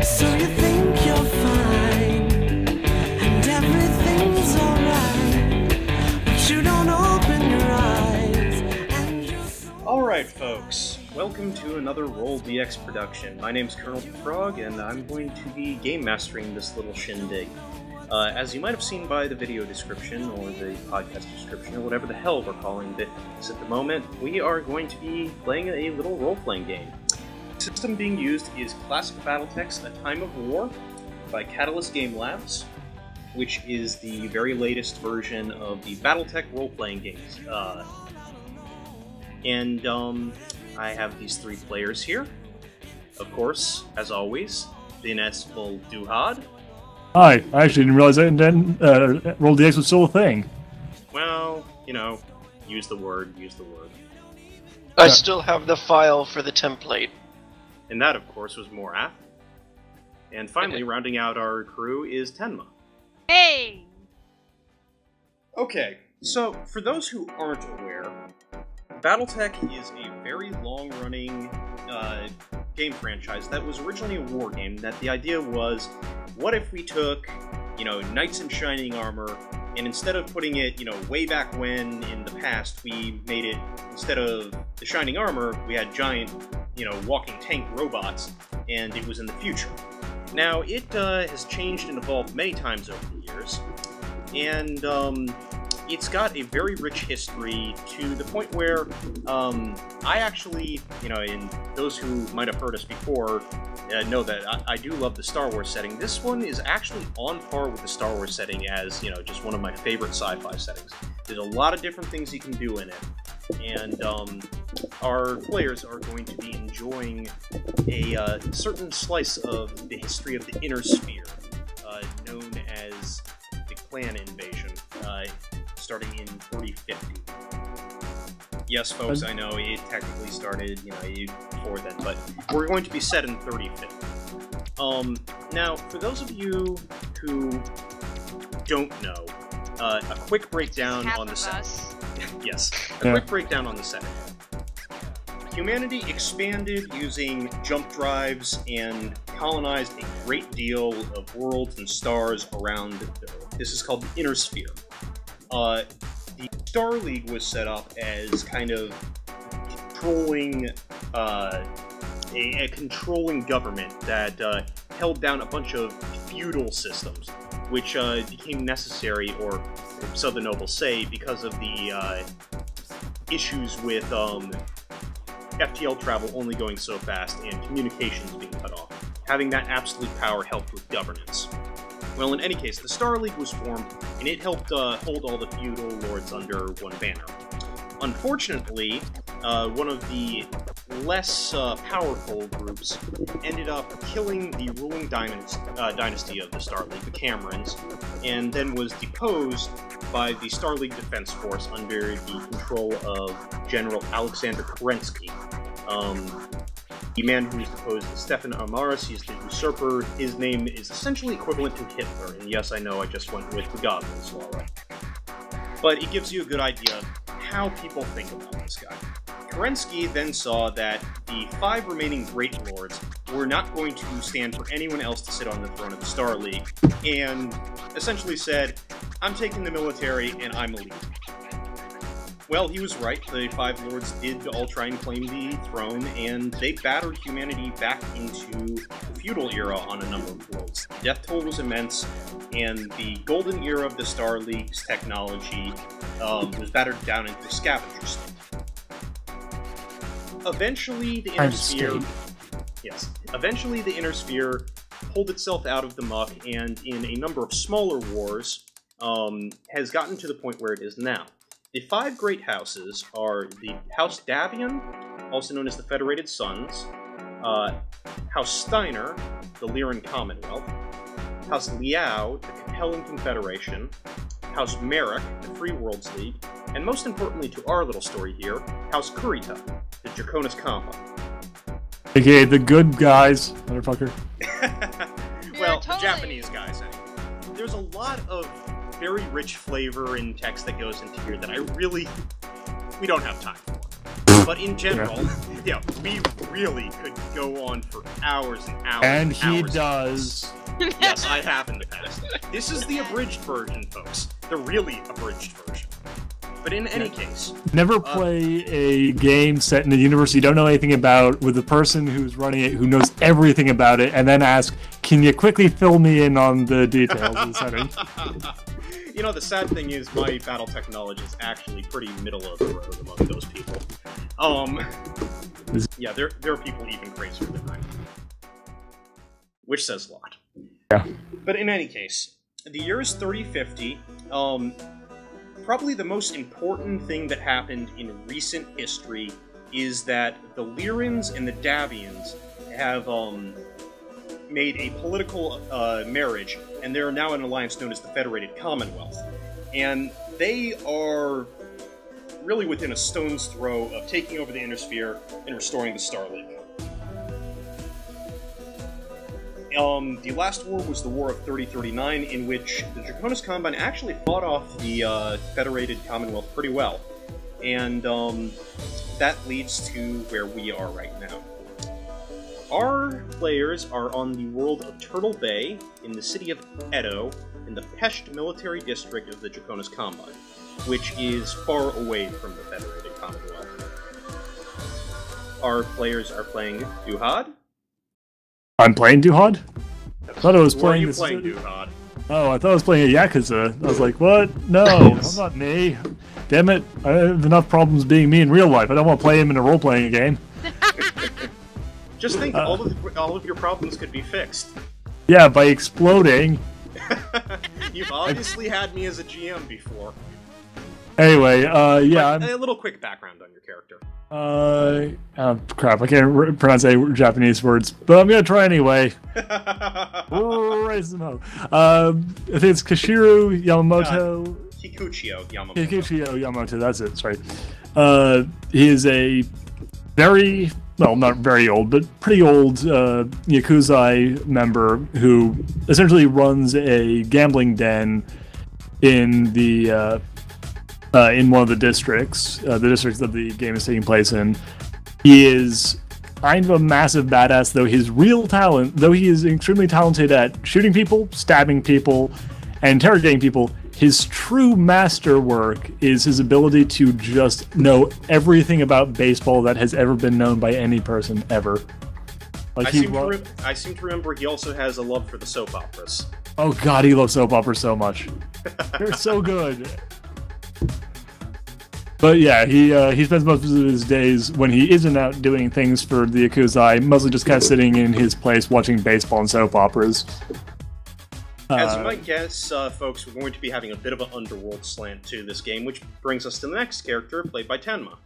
So you think you're fine, and everything's alright, but you don't open your eyes, and you're so... Alright folks, welcome to another Roll DX production. My name's Colonel Defraug, and I'm going to be game mastering this little shindig. As you might have seen by the video description, or the podcast description, or whatever the hell we're calling this at the moment, we are going to be playing a little role-playing game. The system being used is classic Battletech's A Time of War by Catalyst Game Labs, which is the very latest version of the Battletech role-playing games. I have these three players here. Of course, as always, the inestimable Duhad. Hi, I actually didn't realize that Roll DX was still a thing. Well, you know, use the word. I still have the file for the template. And that, of course, was Morath. And finally, rounding out our crew is Tenma. Hey! Okay, so for those who aren't aware, Battletech is a very long-running game franchise that was originally a war game. That the idea was, what if we took, knights in shining armor, and instead of putting it, way back when in the past, we made it, instead of the shining armor, we had giant, walking tank robots, and it was in the future. Now, it has changed and evolved many times over the years, and it's got a very rich history to the point where I actually, and those who might have heard us before know that I do love the Star Wars setting. This one is actually on par with the Star Wars setting as, just one of my favorite sci-fi settings. There's a lot of different things you can do in it, and our players are going to be enjoying a certain slice of the history of the Inner Sphere, known as the Clan Invasion, starting in 4050. Yes, folks, I know it technically started, before then, but we're going to be set in 3050. Now, for those of you who don't know, a quick breakdown on the set. Yes, a quick breakdown on the set. Humanity expanded using jump drives and colonized a great deal of worlds and stars around the Earth. This is called the Inner Sphere. The Star League was set up as kind of controlling, a controlling government that held down a bunch of feudal systems, which became necessary, or so the nobles say, because of the issues with FTL travel only going so fast and communications being cut off. Having that absolute power helped with governance. Well, in any case, the Star League was formed, and it helped hold all the feudal lords under one banner. Unfortunately, one of the less powerful groups ended up killing the ruling dynasty of the Star League, the Camerons, and then was deposed by the Star League Defense Force under the control of General Alexander Kerensky. The man who was deposed is Stefan Amaris. He's the usurper. His name is essentially equivalent to Hitler, and yes, I know I just went with the Goblin Swallow. But it gives you a good idea of how people think about this guy. Kerensky then saw that the 5 remaining Great Lords were not going to stand for anyone else to sit on the throne of the Star League, and essentially said, I'm taking the military, and I'm a leader. Well, he was right. The 5 lords did all try and claim the throne, and they battered humanity back into the feudal era on a number of worlds. The death toll was immense, and the golden era of the Star League's technology was battered down into a scavenger state. Eventually, the Inner Sphere... Yes. Eventually, the Inner Sphere pulled itself out of the muck, and in a number of smaller wars, has gotten to the point where it is now. The 5 great houses are the House Davion, also known as the Federated Sons, House Steiner, the Lyran Commonwealth, House Liao, the Capellan Confederation, House Merrick, the Free Worlds League, and most importantly to our little story here, House Kurita, the Draconis Compa. AKA the good guys, motherfucker. Well, totally. The Japanese guys, anyway. There's a lot of very rich flavor and text that goes into here that we don't have time for. But in general, we really could go on for hours and hours. And he hours. does. Yes, I have in the past. This is the abridged version, folks. The really abridged version. But in any case... Never play a game set in a universe you don't know anything about with the person who's running it who knows everything about it, and then ask, can you quickly fill me in on the details of the setting? You know, the sad thing is my Battletech knowledge is actually pretty middle of the road among those people. Yeah, there are people even crazier than I am. Which says a lot. Yeah. But in any case, the year is 3050. Probably the most important thing that happened in recent history is that the Lyrans and the Davians have made a political marriage, and they're now an alliance known as the Federated Commonwealth. And they are really within a stone's throw of taking over the Inner Sphere and restoring the Star League. The last war was the War of 3039, in which the Draconis Combine actually fought off the Federated Commonwealth pretty well. And that leads to where we are right now. Our players are on the world of Turtle Bay, in the city of Edo, in the Pesht military district of the Draconis Combine, which is far away from the Federated Commonwealth. Our players are playing Duhad. I'm playing Duhad? I thought I was playing this. Where are you playing Duhad? Oh, I thought I was playing a Yakuza. I was like, what? No, I'm not me. Damn it, I have enough problems being me in real life. I don't want to play him in a role-playing game. Just think, all of your problems could be fixed. Yeah, by exploding. You've obviously had me as a GM before. Anyway, yeah. A little quick background on your character. Crap, I can't pronounce any Japanese words, but I'm gonna try anyway. Raise them up. I think it's Kikuchiyo Yamamoto. Kikuchiyo Yamamoto. Kikuchiyo Yamamoto, that's it, sorry. He is a very, well, not very old, but pretty old yakuza member who essentially runs a gambling den in the in one of the districts that the game is taking place in. He is kind of a massive badass, though he is extremely talented at shooting people, stabbing people, and interrogating people. His true masterwork is his ability to just know everything about baseball that has ever been known by any person ever. Like I seem to remember he also has a love for the soap operas. Oh god, he loves soap operas so much. They're so good. But yeah, he spends most of his days, when he isn't out doing things for the Yakuza, mostly just kind of sitting in his place watching baseball and soap operas. As you might guess, folks, we're going to be having a bit of an underworld slant to this game, which brings us to the next character, played by Tenma.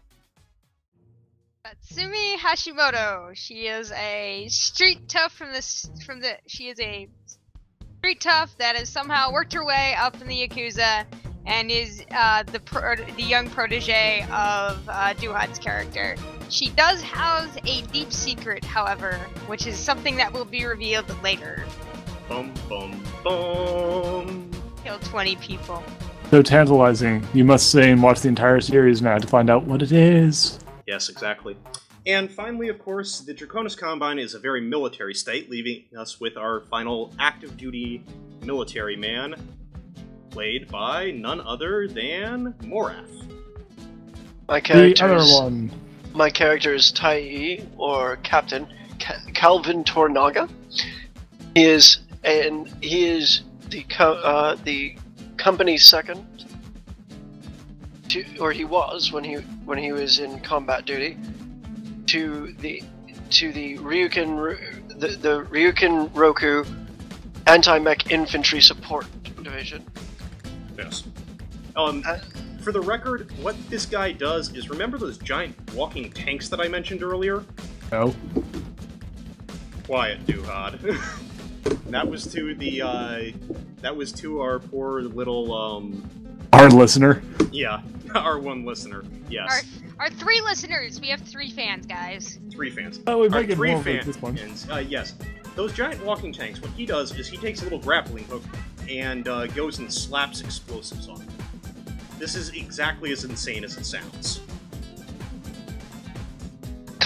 Natsumi Hashimoto. She is a street tough she is a street tough that has somehow worked her way up in the Yakuza, and is the young protege of Duhad's character. She does house a deep secret, however, which is something that will be revealed later. Bum, bum, bum. Kill 20 people. So tantalizing. You must stay and watch the entire series now to find out what it is. Yes, exactly. And finally, of course, the Draconis Combine is a very military state, leaving us with our final active-duty military man, played by none other than Morath. My character is Tai, or Captain Calvin Toranaga. He is the company's second, or he was when he was in combat duty, to the Ryukin Roku anti-mech infantry support division. Yes. For the record, what this guy does is, remember those giant walking tanks that I mentioned earlier? No. Quiet, Duhad. That was to our poor little, Our listener. Yeah, our one listener, yes. Our 3 listeners. We have 3 fans, guys. 3 fans. Oh, we Our make it 3 more with fans, this one. yes. Those giant walking tanks, what he does is he takes a little grappling hook and goes and slaps explosives on it. This is exactly as insane as it sounds.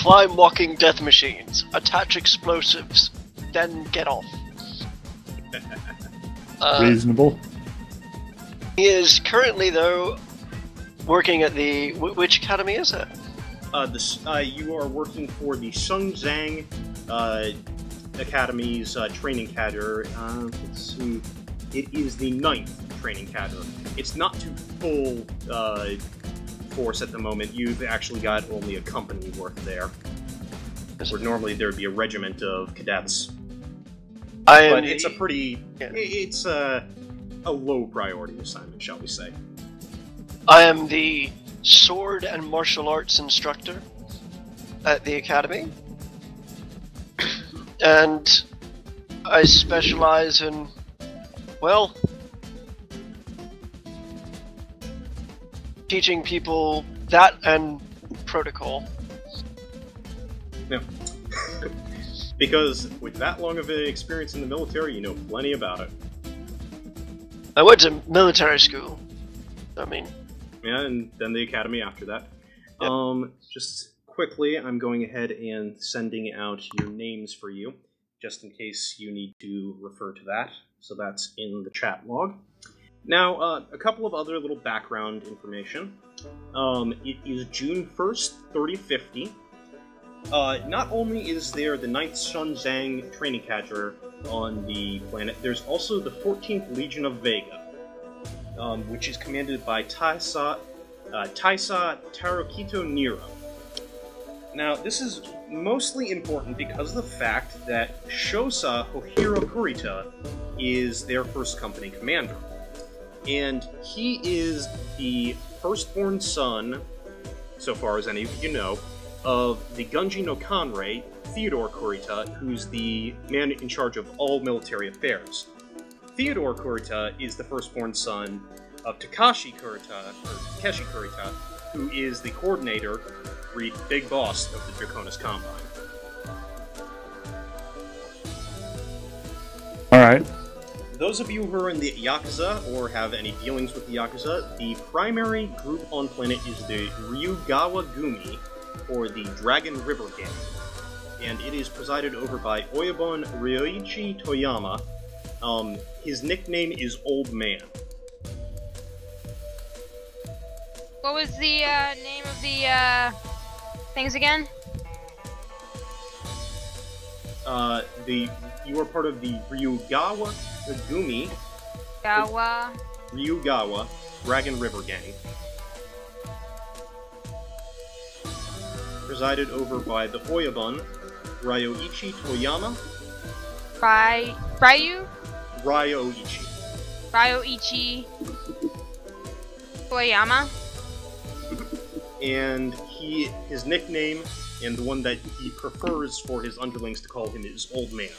climb walking death machines, attach explosives, then get off. Reasonable. He is currently, though, working at the... which academy is it? You are working for the Shenzang Academy's training cadre. Let's see. It is the 9th training cadre. It's not to full force at the moment. You've actually got only a company worth there. Where normally there'd be a regiment of cadets. But it's a pretty... Yeah. It's a low priority assignment, shall we say. I am the sword and martial arts instructor at the academy. And I specialize in, well, teaching people that and protocol. Yeah. Because with that long of an experience in the military, you know plenty about it. I went to military school. I mean... Yeah, and then the academy after that. Yep. Just quickly, I'm going ahead and sending out your names for you, just in case you need to refer to that. So that's in the chat log. Now, a couple of other little background information. It is June 1st, 3050. Not only is there the 9th Shenzang training cadre on the planet, there's also the 14th Legion of Vega, which is commanded by Taisa Tarokito Nero. Now, this is mostly important because of the fact that Shosa Hohiro Kurita is their first company commander. And he is the firstborn son, so far as any of you know, of the Gunji no Kanrei, Theodore Kurita, who's the man in charge of all military affairs. Theodore Kurita is the firstborn son of Takeshi Kurita, who is the coordinator, read big boss of the Draconis Combine. Alright. Those of you who are in the Yakuza, or have any dealings with the Yakuza, the primary group on planet is the Ryugawa Gumi, or the Dragon River Gang, and it is presided over by Oyabun Ryoichi Toyama. His nickname is Old Man. What was the name of the things again? You are part of the Ryugawa Gumi. Ryugawa Dragon River Gang. Presided over by the Oyabun Ryoichi Toyama. Ryoichi Toyama. And his nickname, and the one that he prefers for his underlings to call him, is Old Man.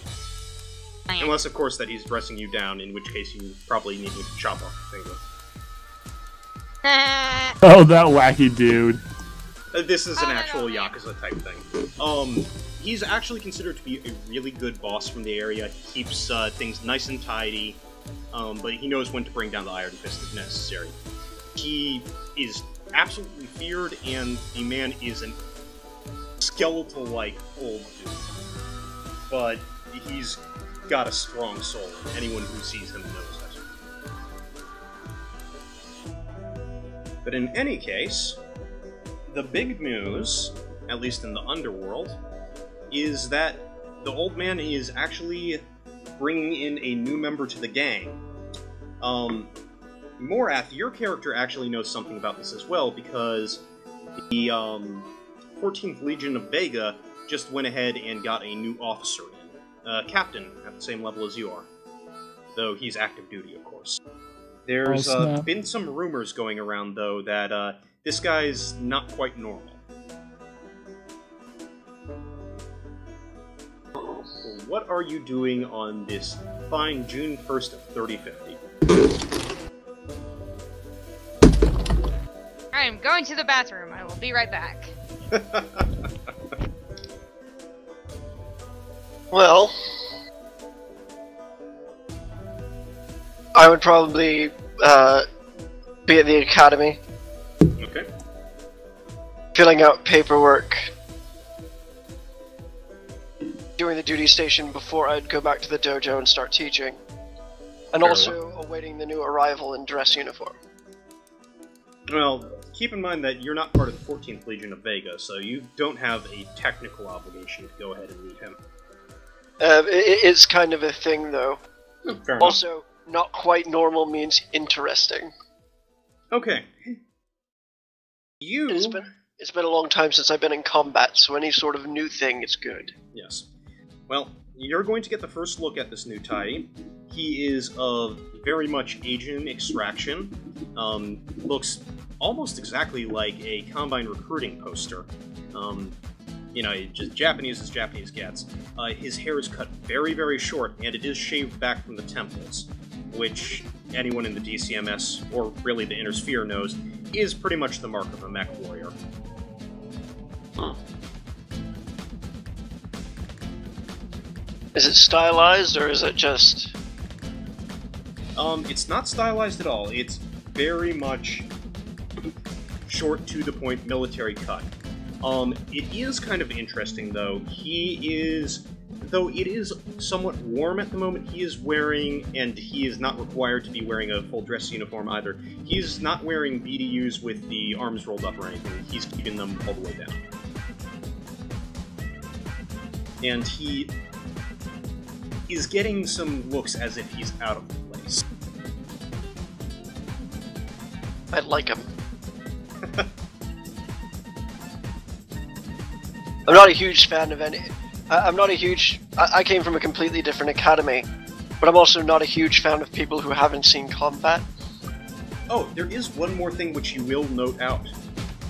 Unless, of course, that he's dressing you down, in which case you probably need to chop off the finger. Oh, that wacky dude. This is an actual Yakuza type thing. He's actually considered to be a really good boss from the area. He keeps things nice and tidy, but he knows when to bring down the Iron Fist if necessary. He is absolutely feared, and the man is an skeletal-like old dude. But he's got a strong soul, and anyone who sees him knows that. But in any case, the big news, at least in the underworld, is that the Old Man is actually bringing in a new member to the gang. Morath, your character actually knows something about this as well, because the 14th Legion of Vega just went ahead and got a new officer in. Captain, at the same level as you are. Though he's active duty, of course. There's been some rumors going around, though, that this guy's not quite normal. So what are you doing on this fine June 1st of 3050? I'm going to the bathroom. I will be right back. Well, I would probably be at the academy. Okay. Filling out paperwork doing the duty station before I'd go back to the dojo and start teaching. And Fair also awaiting the new arrival in dress uniform. Well, keep in mind that you're not part of the 14th Legion of Vega, so you don't have a technical obligation to go ahead and meet him. It's kind of a thing, though. Fair enough. Also, not quite normal means interesting. Okay. It's been a long time since I've been in combat, so any sort of new thing is good. Yes. Well, you're going to get the first look at this new Tai. He is of very much Asian extraction. Looks almost exactly like a Combine recruiting poster. You know, just Japanese as Japanese gets. His hair is cut very, very short, and it is shaved back from the temples, which anyone in the DCMS, or really the Inner Sphere, knows is pretty much the mark of a mech warrior. Huh. Is it stylized, or is it just... It's not stylized at all. It's very much short, to-the-point military cut. It is kind of interesting, though. Though it is somewhat warm at the moment, he is wearing, and he is not required to be wearing a full dress uniform either, he's not wearing BDUs with the arms rolled up or anything. He's keeping them all the way down. And he is getting some looks as if he's out of place. I like him. I'm not a huge fan of any... I'm not a huge... I came from a completely different academy, but I'm also not a huge fan of people who haven't seen combat. Oh, there is one more thing which you will note out.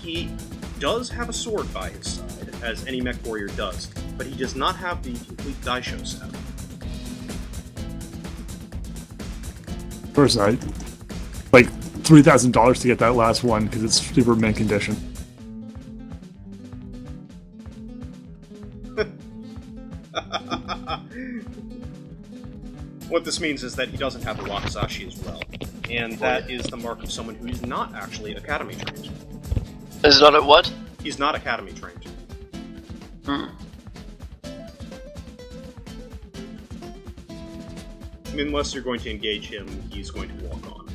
He does have a sword by his side, as any mech warrior does, but he does not have the complete daisho set. Of course, like $3,000 to get that last one because it's super mint condition. What this means is that he doesn't have a wakizashi as well, and that is the mark of someone who is not actually academy trained. Is not a what? He's not academy trained. Unless you're going to engage him, he's going to walk on.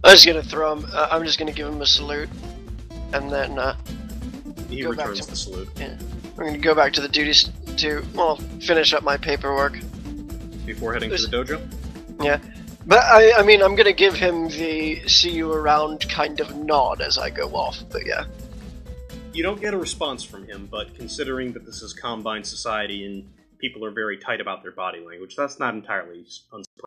I'm just gonna throw him. I'm just gonna give him a salute, and then He go back returns to- the salute. yeah, I'm gonna go back to the duties to finish up my paperwork. Before heading to the dojo? Yeah, but I mean I'm gonna give him the see you around kind of nod as I go off. But yeah. You don't get a response from him, but considering that this is Combine Society and people are very tight about their body language, that's not entirely unsurprising.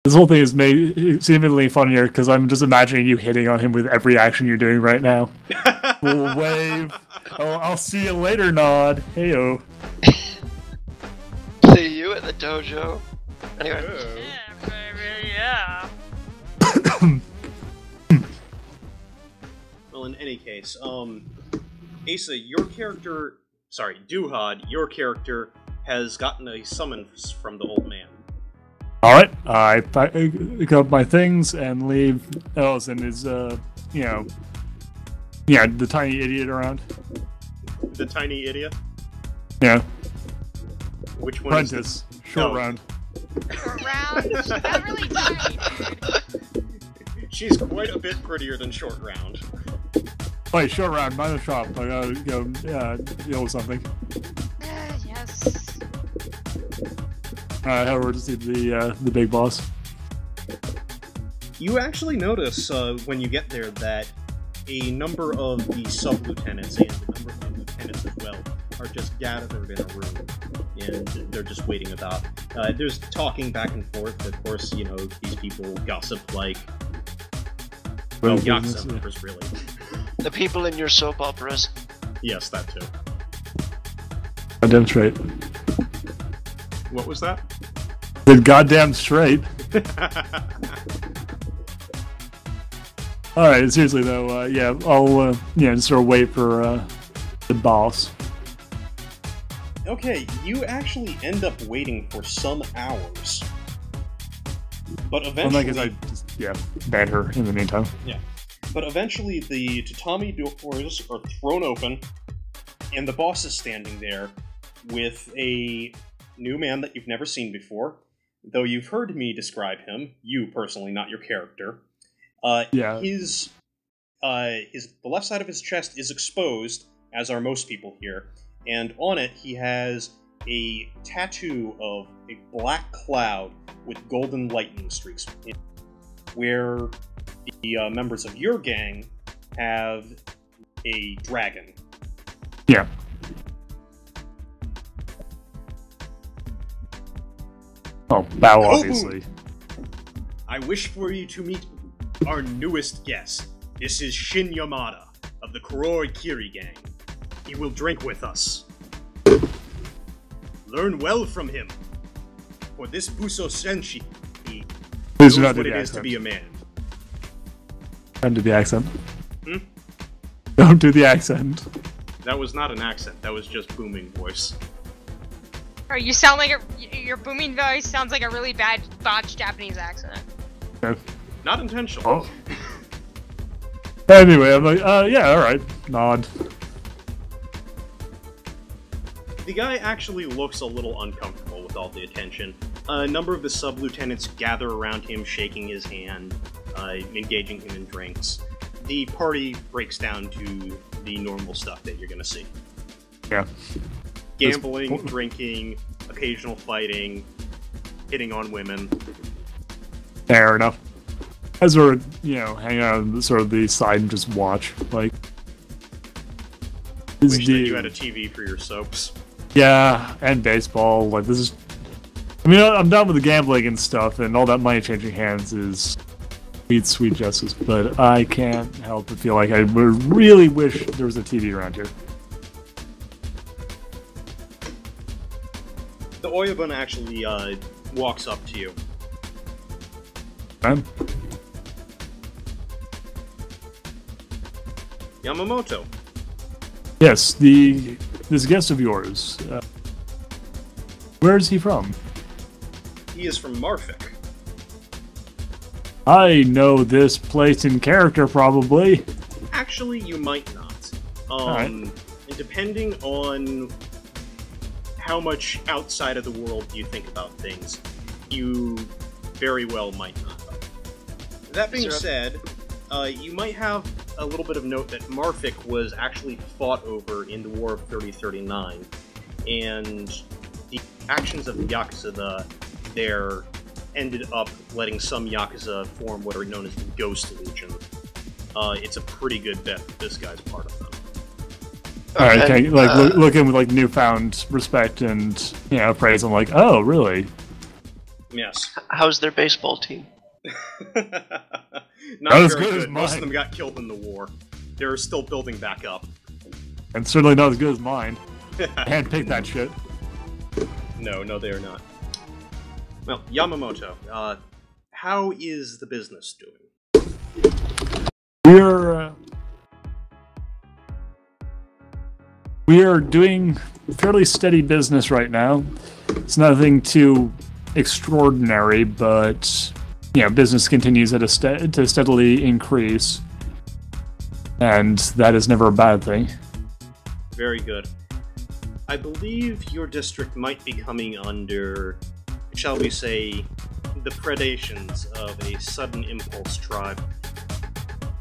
This whole thing is made seemingly funnier because I'm just imagining you hitting on him with every action you're doing right now. We'll wave. Oh, I'll see you later, nod. Heyo. See you at the dojo. Anyway. Yeah, baby, yeah. Well, in any case, Asa, your character... Sorry, Duhad, your character has gotten a summons from the old man. Alright, I pick up my things and leave Ellison is, the tiny idiot around. The tiny idiot? Yeah. Which one is Prentice, short round. Short round? She's not really tiny, dude. She's quite a bit prettier than Short Round. Wait, short round, mind the shop. I gotta go, deal with something. Yes. Head over to see the big boss. You actually notice, when you get there, that a number of the sub-lieutenants and a number of the lieutenants as well are just gathered in a room, and they're just waiting about. There's talking back and forth. Of course, these people gossip like... Well, yakuza members, really. The people in your soap operas. Yes, that too. Goddamn straight. What was that? Good goddamn straight. Alright, seriously though, I'll just sort of wait for the boss. Okay, you actually end up waiting for some hours. But eventually... Well, I guess I just, ban her in the meantime. Yeah. But eventually the tatami doors are thrown open, and the boss is standing there, with a new man that you've never seen before, though you've heard me describe him, you personally, not your character. Yeah. The left side of his chest is exposed, as are most people here, and on it he has a tattoo of a black cloud with golden lightning streaks, where the members of your gang have a dragon. Yeah. Oh, Bow, obviously. I wish for you to meet our newest guest. This is Shin Yamada of the Kuroi Kiri gang. He will drink with us. Learn well from him. For this Buso Senshi, he Please knows do not do what the it is to accent. be a man. Don't do the accent. Hmm? Don't do the accent. That was not an accent, that was just booming voice. Or you sound like your booming voice sounds like a really bad botched Japanese accent. Okay. Not intentional. Oh. Anyway, I'm like, yeah, alright. Nod. The guy actually looks a little uncomfortable with all the attention. A number of the sub-lieutenants gather around him, shaking his hand, engaging him in drinks. The party breaks down to the normal stuff that you're gonna see. Yeah. Gambling, drinking, occasional fighting, hitting on women. Fair enough. As we're, hang out on sort of the side and just watch, like... Wish that you had a TV for your soaps. Yeah, and baseball, like, this is... I mean, I'm done with the gambling and stuff, and all that money changing hands is sweet, sweet justice, but I can't help but feel like I would really wish there was a TV around here. The Oyabun actually walks up to you. Man. Yamamoto. Yes, this guest of yours. Where is he from? He is from Marfik. I know this place in character, probably. Actually, you might not. Alright. And depending on how much outside of the world you think about things, you very well might not. That being said, you might have a little bit of note that Marfik was actually fought over in the War of 3039, and the actions of the Yakuza there ended up letting some Yakuza form what are known as the Ghost Legion. It's a pretty good bet that this guy's part of them. Alright, okay, like, look in with, like, newfound respect and, praise. I'm like, oh, really? Yes. How's their baseball team? Not as very good as good. Most of mine. them got killed in the war. They're still building back up. And certainly not as good as mine. Handpicked that shit. No, they are not. Well, Yamamoto, how is the business doing? We are doing fairly steady business right now. It's nothing too extraordinary, but business continues at to steadily increase, and that is never a bad thing. Very good. I believe your district might be coming under, shall we say, the predations of a sudden impulse tribe.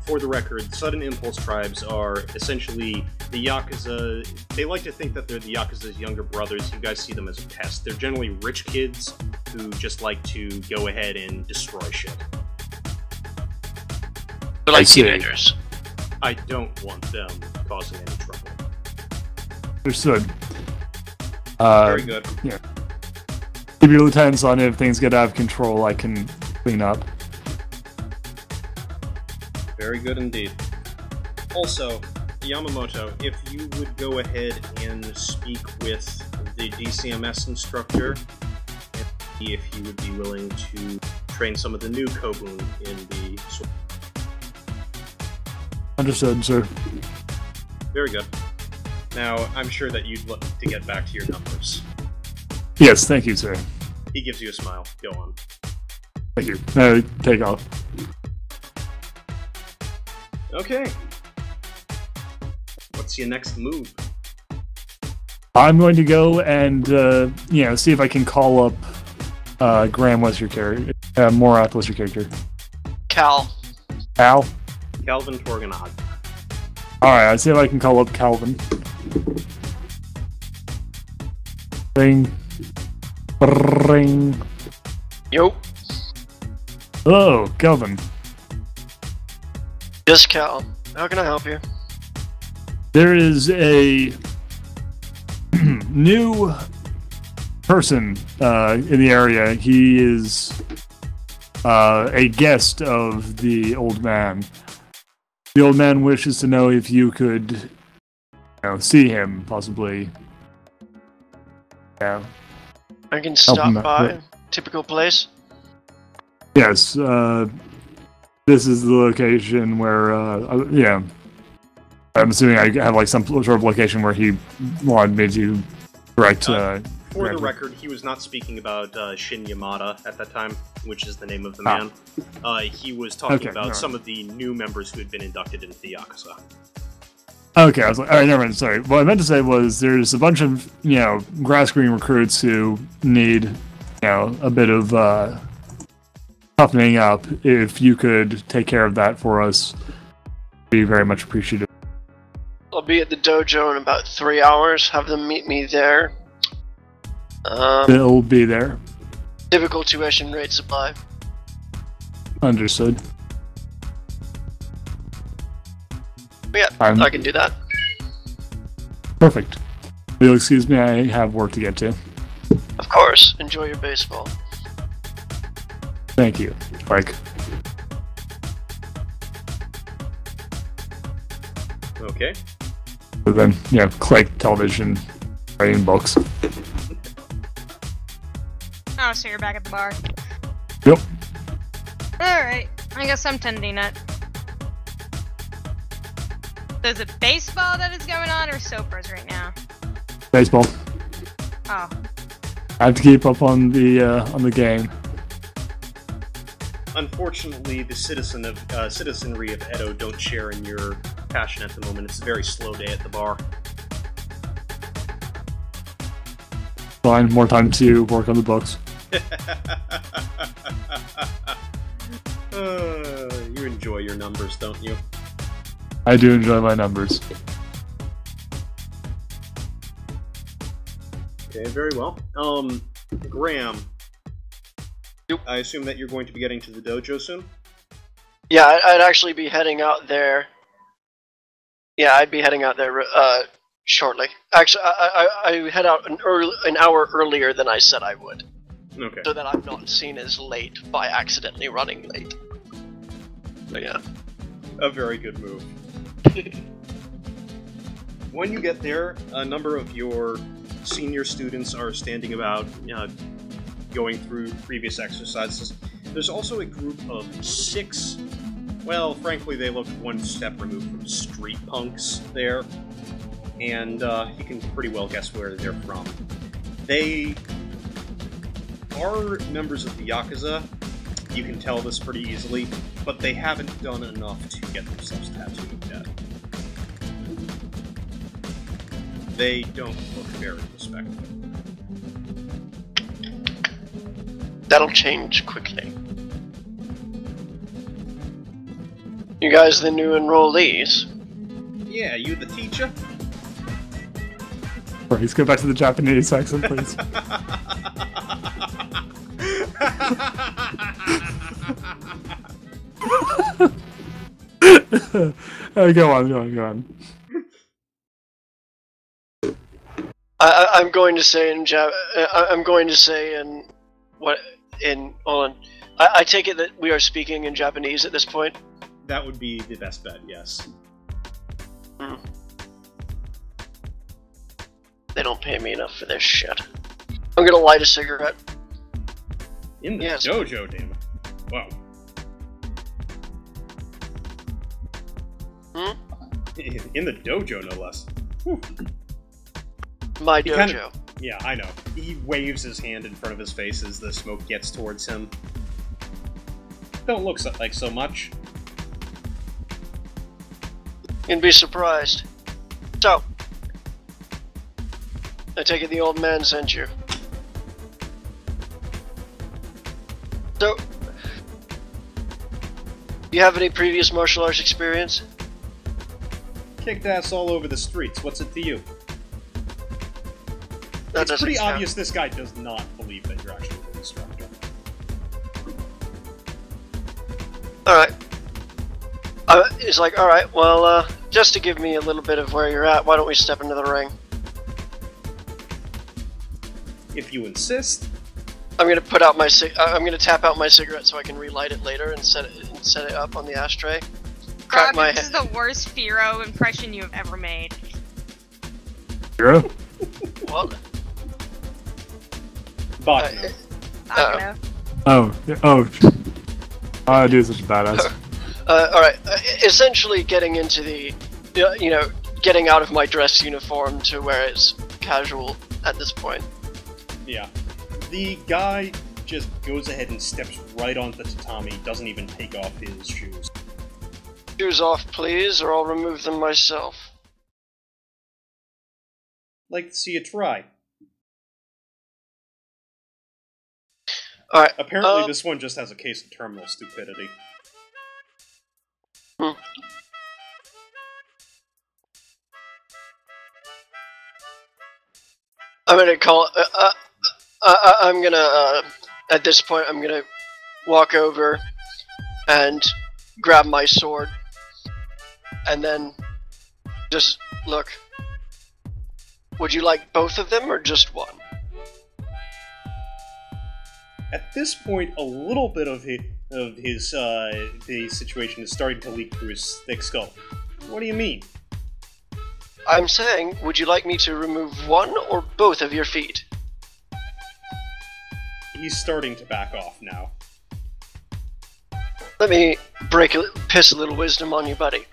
For the record, sudden impulse tribes are essentially the Yakuza. They like to think that they're the Yakuza's younger brothers. You guys see them as a pest. They're generally rich kids who just like to go ahead and destroy shit. They're like teenagers. I don't want them causing any trouble. Understood. Very good. Yeah. Keep your lieutenants on it. If things get out of control, I can clean up. Very good indeed. Also, Yamamoto, if you would go ahead and speak with the DCMS instructor, and see if he would be willing to train some of the new Kobun in the... Understood, sir. Very good. Now, I'm sure that you'd look to get back to your numbers. Yes, thank you, sir. He gives you a smile. Go on. Thank you. Take off. Okay. What's your next move? I'm going to go and see if I can call up Graham. What's your character? Morath, what's your character? Cal. Al? Calvin Toranaga. Alright, I'll see if I can call up Calvin. Ring. Ring. Yo. Hello, Calvin. Yes, Cal. How can I help you? There is a new person in the area. He is a guest of the old man. The old man wishes to know if you could see him, possibly. Yeah. I can stop him out. by. Typical place. Yes, this is the location where, I'm assuming I have like some sort of location where he wanted me to direct. For the record, he was not speaking about Shin Yamada at that time, which is the name of the man. He was talking about some of the new members who had been inducted into the yakuza. Okay, I was like, alright, never mind, sorry. What I meant to say was there's a bunch of, grass green recruits who need, a bit of toughening up. If you could take care of that for us, be very much appreciative. I'll be at the dojo in about 3 hours. Have them meet me there. They'll be there. Typical tuition rate supply. Understood. But yeah, I can do that. Perfect. You'll excuse me, I have work to get to. Of course. Enjoy your baseball. Thank you, Mike. Okay. So then, click television, writing books. Oh, so you're back at the bar. Yep. Alright, I guess I'm tending it. So is it baseball that is going on, or soapers right now? Baseball. Oh. I have to keep up on the game. Unfortunately, the citizenry of Edo don't share in your passion at the moment. It's a very slow day at the bar. Fine, more time to work on the books. You enjoy your numbers, don't you? I do enjoy my numbers. Okay, very well. Graham. Yep. I assume that you're going to be getting to the dojo soon? Yeah, I'd actually be heading out there. Yeah, I'd be heading out there shortly. Actually, I head out an hour earlier than I said I would. Okay. So that I'm not seen as late by accidentally running late. But yeah. A very good move. When you get there, a number of your senior students are standing about, going through previous exercises. There's also a group of 6, well, frankly, they look one step removed from street punks there, and you can pretty well guess where they're from. They are members of the yakuza. You can tell this pretty easily, but they haven't done enough to get themselves tattooed yet. They don't look very respectable. That'll change quickly. You guys the new enrollees? Yeah, you the teacher? Please go back to the Japanese accent, please. Go on. I'm going to say in I'm going to say in what in hold on. I take it that we are speaking in Japanese at this point. That would be the best bet, yes. Hmm. They don't pay me enough for this shit. I'm gonna light a cigarette. In the dojo, damn it. Wow. In the dojo, no less. Whew. My dojo. Yeah, I know. He waves his hand in front of his face as the smoke gets towards him. Don't look like so much. You'd be surprised. So, I take it the old man sent you. So, do you have any previous martial arts experience? Kicked ass all over the streets. What's it to you? That It's pretty count. obvious this guy does not believe that you're actually an instructor. Alright. He's like, alright, well, just to give me a little bit of where you're at, why don't we step into the ring? If you insist. I'm gonna put out my I'm gonna tap out my cigarette so I can relight it later and set it up on the ashtray. Crack Rob, my this is head. the worst Firo impression you have ever made. Hero? Well, Bachno. I Oh, I do such a badass. alright. Essentially getting into the, getting out of my dress uniform to where it's casual at this point. Yeah. The guy just goes ahead and steps right onto the tatami, doesn't even take off his shoes. Shoes off, please, or I'll remove them myself. Like to see you try. Alright. Apparently this one just has a case of terminal stupidity. I'm gonna call. I'm gonna. At this point, I'm gonna walk over and grab my sword, and then just look. Would you like both of them or just one? At this point, a little bit of the situation is starting to leak through his thick skull. What do you mean? I'm saying, would you like me to remove one or both of your feet? He's starting to back off now. Let me piss a little wisdom on you, buddy.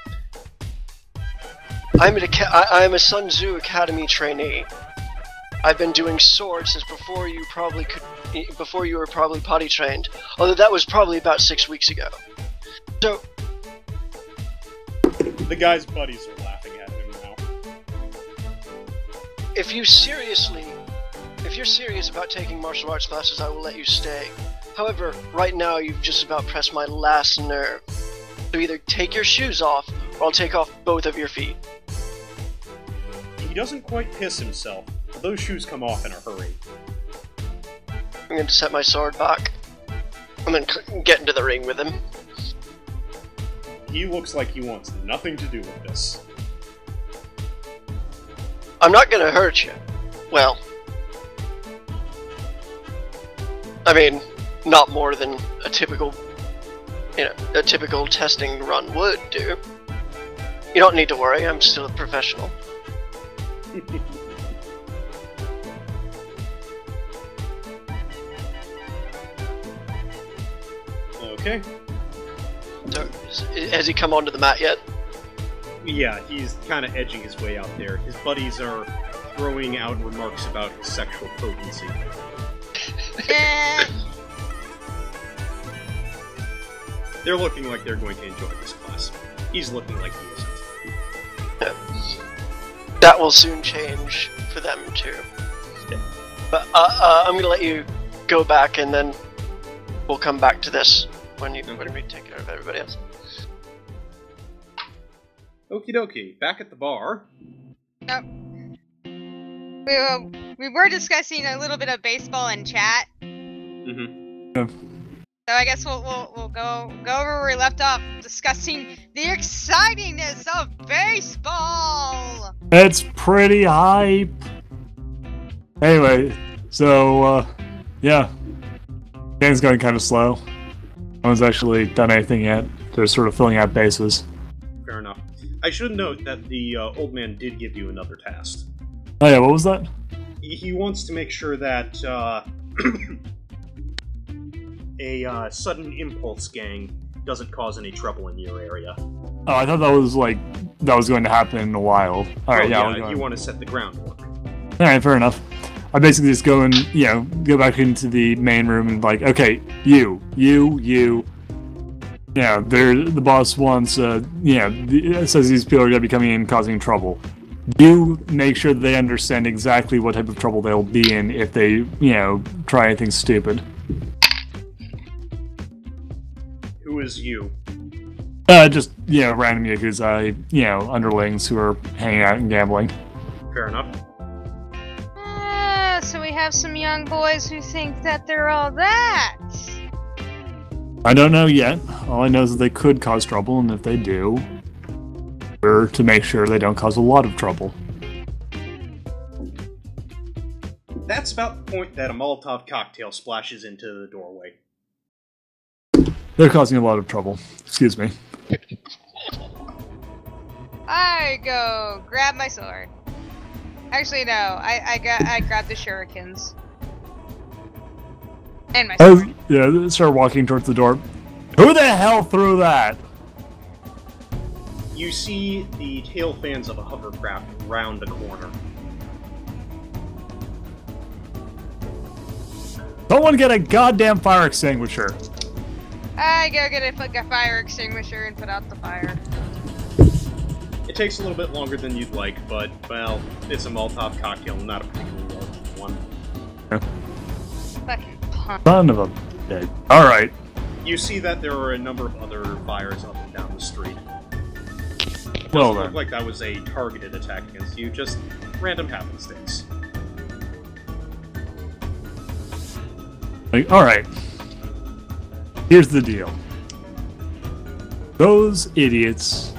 I'm a Sun Tzu Academy trainee. I've been doing swords since before you were probably potty trained. Although that was probably about 6 weeks ago. So, The guy's buddies are laughing at him now. if you're serious about taking martial arts classes, I will let you stay. However, right now you've just about pressed my last nerve. So either take your shoes off, or I'll take off both of your feet. He doesn't quite piss himself, but those shoes come off in a hurry. I'm going to set my sword back. And then get into the ring with him. He looks like he wants nothing to do with this. I'm not going to hurt you. Well, I mean, not more than a typical testing run would do. You don't need to worry, I'm still a professional. Okay. So, has he come onto the mat yet? Yeah, he's kind of edging his way out there. His buddies are throwing out remarks about his sexual potency. Eh, They're looking like they're going to enjoy this class. He's looking like he isn't. That will soon change for them too. Yeah. But I'm gonna let you go back, and then we'll come back to this when we take care of everybody else. Okie dokie, back at the bar. we were discussing a little bit of baseball in chat, Mm-hmm. so I guess we'll go over where we left off, discussing the excitingness of baseball. It's pretty hype. Anyway, so, yeah. Game's going kind of slow. No one's actually done anything yet. They're sort of filling out bases. Fair enough. I should note that the old man did give you another task. Oh yeah, what was that? He wants to make sure that a sudden impulse gang doesn't cause any trouble in your area. Oh, I thought that was going to happen in a while. Alright, yeah, you want to set the groundwork. Alright, fair enough. I basically just go and, go back into the main room and okay, you. Yeah, the boss wants, says these people are going to be coming in causing trouble. You make sure they understand exactly what type of trouble they'll be in if they, try anything stupid. Who is you? Just, random yakuza, underlings who are hanging out and gambling. Fair enough. So we have some young boys who think that they're all that. I don't know yet. All I know is that they could cause trouble, and if they do, we're to make sure they don't cause a lot of trouble. That's about the point that a Molotov cocktail splashes into the doorway. They're causing a lot of trouble. Excuse me. I go grab my sword. Actually, no. I grabbed the shurikens. And my sword. Oh, yeah, start walking towards the door. Who the hell threw that? You see the tail fans of a hovercraft round the corner. Someone get a goddamn fire extinguisher. I go get a fire extinguisher and put out the fire. It takes a little bit longer than you'd like, but, well, it's a Molotov cocktail, not a particularly large one. Yeah. Fucking punk. Son of a bitch. Alright. You see that there are a number of other fires up and down the street. Well Doesn't look then. like that was a targeted attack against you, just random happenstance. Alright. Here's the deal. Those idiots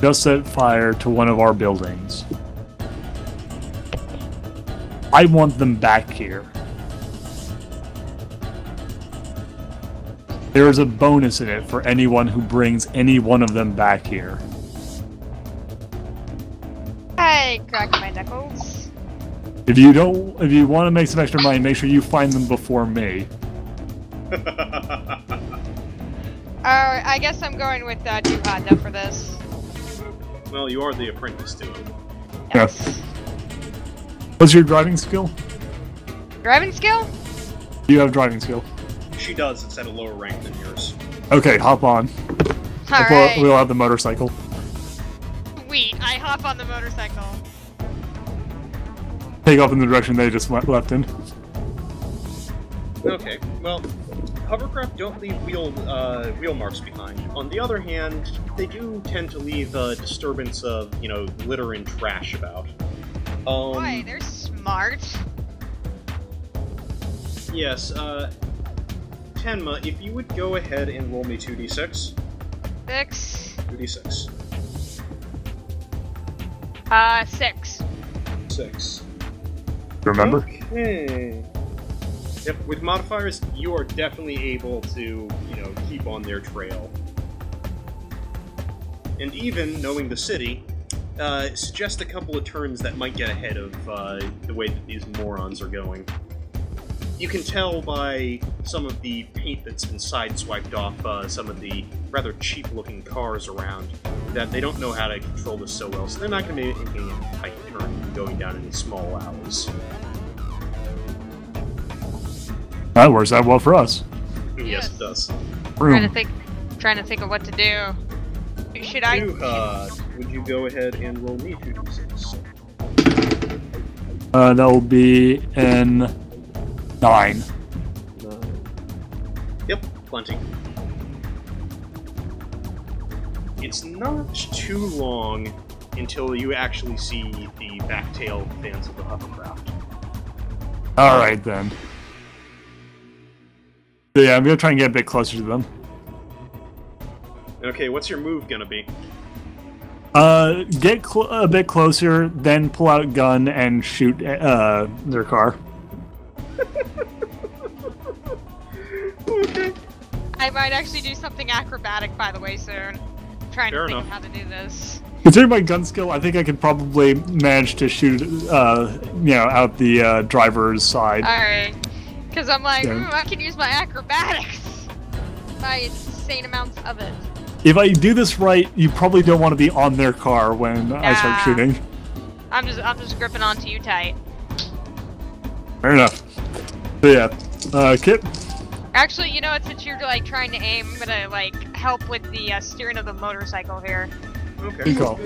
just set fire to one of our buildings. I want them back here. There is a bonus in it for anyone who brings any one of them back here. I crack my knuckles. If you want to make some extra money, make sure you find them before me. I guess I'm going with Duhad though for this. Well, you are the apprentice to him. Yes. Yeah. What's your driving skill? Driving skill? Do you have driving skill? She does, it's at a lower rank than yours. Okay, hop on. Alright. We'll have the motorcycle. Sweet, I hop on the motorcycle. Take off in the direction they just left in. Okay, well, hovercraft don't leave wheel marks behind. On the other hand, they do tend to leave a disturbance of, litter and trash about. Boy, they're smart. Yes, Tenma, if you would go ahead and roll me 2d6. 6. 2d6. 6. 6. Remember? Okay. Yep, with modifiers, you are definitely able to, keep on their trail. And even, knowing the city, suggest a couple of turns that might get ahead of the way that these morons are going. You can tell by some of the paint that's been sideswiped off some of the rather cheap-looking cars around that they don't know how to control this so well, so they're not going to be making a tight turn going down any small alleys. That works out well for us. Yes, it does. Room. Trying to think of what to do. Should I? Would you go ahead and roll me 2d6? That will be an 9. Yep, plenty. It's not too long until you actually see the back tail fans of the hovercraft. Alright then. So yeah, I'm gonna try and get a bit closer to them. Okay, what's your move gonna be? Get a bit closer, then pull out gun and shoot their car. Okay. I might actually do something acrobatic, by the way, soon. I'm trying Fair to think enough. of how to do this. Considering my gun skill, I think I could probably manage to shoot, out the driver's side. Alright. Because I'm like, Yeah. I can use my acrobatics. My insane amounts of it. If I do this right, you probably don't want to be on their car when I start Nah. shooting. I'm just gripping onto you tight. Fair enough. So yeah, Kit. Actually, you know what? Since you're like trying to aim, I'm gonna help with the steering of the motorcycle here. Okay. Good call.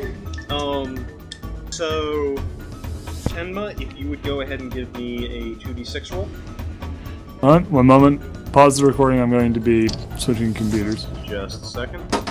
So, Tenma, if you would go ahead and give me a 2d6 roll. Alright, one moment. Pause the recording. I'm going to be switching computers. Just a second.